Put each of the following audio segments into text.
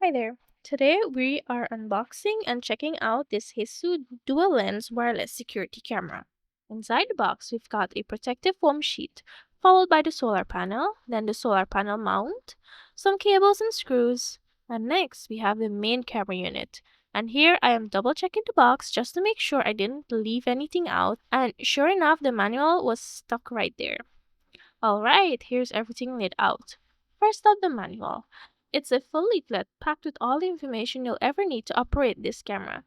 Hi there. Today we are unboxing and checking out this Hiseeu dual lens wireless security camera. Inside the box, we've got a protective foam sheet, followed by the solar panel, then the solar panel mount, some cables and screws, and next we have the main camera unit. And here I am double checking the box just to make sure I didn't leave anything out, and sure enough, the manual was stuck right there. Alright, here's everything laid out. First up, the manual. It's a full leaflet packed with all the information you'll ever need to operate this camera.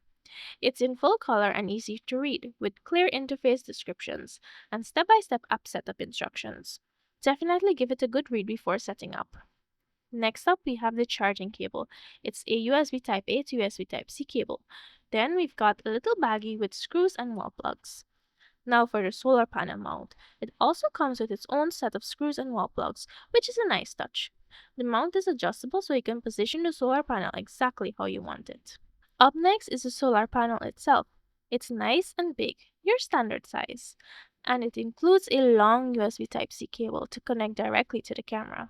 It's in full color and easy to read, with clear interface descriptions and step by step app setup instructions. Definitely give it a good read before setting up. Next up, we have the charging cable. It's a USB Type A to USB Type C cable. Then we've got a little baggie with screws and wall plugs. Now for the solar panel mount. It also comes with its own set of screws and wall plugs, which is a nice touch. The mount is adjustable so you can position the solar panel exactly how you want it. Up next is the solar panel itself. It's nice and big, your standard size, and it includes a long USB Type-C cable to connect directly to the camera.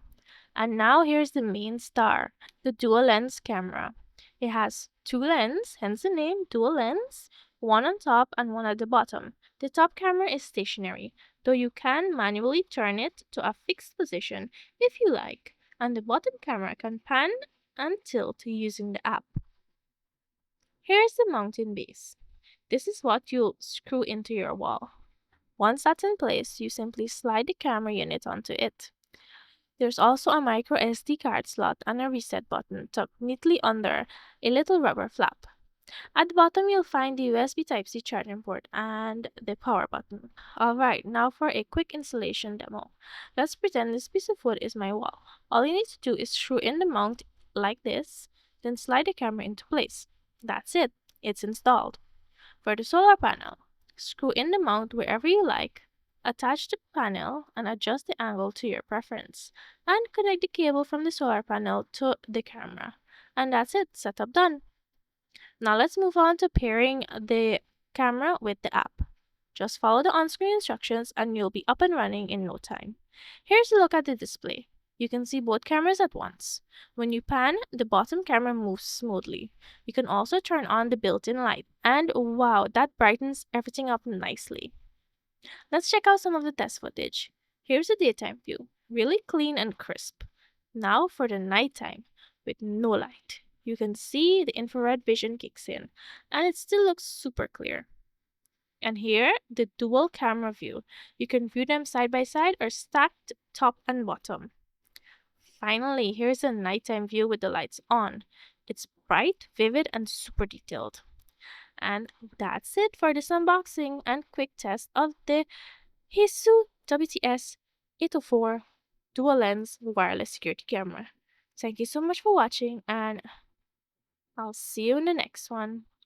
And now here's the main star, the dual lens camera. It has two lenses, hence the name dual lens, one on top and one at the bottom. The top camera is stationary, though you can manually turn it to a fixed position if you like, and the bottom camera can pan and tilt using the app. Here's the mounting base. This is what you'll screw into your wall. Once that's in place, you simply slide the camera unit onto it. There's also a micro SD card slot and a reset button tucked neatly under a little rubber flap. At the bottom, you'll find the USB Type-C charging port and the power button. Alright, now for a quick installation demo. Let's pretend this piece of wood is my wall. All you need to do is screw in the mount like this, then slide the camera into place. That's it, it's installed. For the solar panel, screw in the mount wherever you like, attach the panel and adjust the angle to your preference, and connect the cable from the solar panel to the camera. And that's it, setup done. Now let's move on to pairing the camera with the app. Just follow the on-screen instructions and you'll be up and running in no time. Here's a look at the display. You can see both cameras at once. When you pan, the bottom camera moves smoothly. You can also turn on the built-in light. And wow, that brightens everything up nicely. Let's check out some of the test footage. Here's the daytime view, really clean and crisp. Now for the nighttime, with no light. You can see the infrared vision kicks in, and it still looks super clear. And here, the dual camera view. You can view them side by side or stacked top and bottom. Finally, here's a nighttime view with the lights on. It's bright, vivid, and super detailed. And that's it for this unboxing and quick test of the Hiseeu WTS 804 dual lens wireless security camera. Thank you so much for watching, and I'll see you in the next one.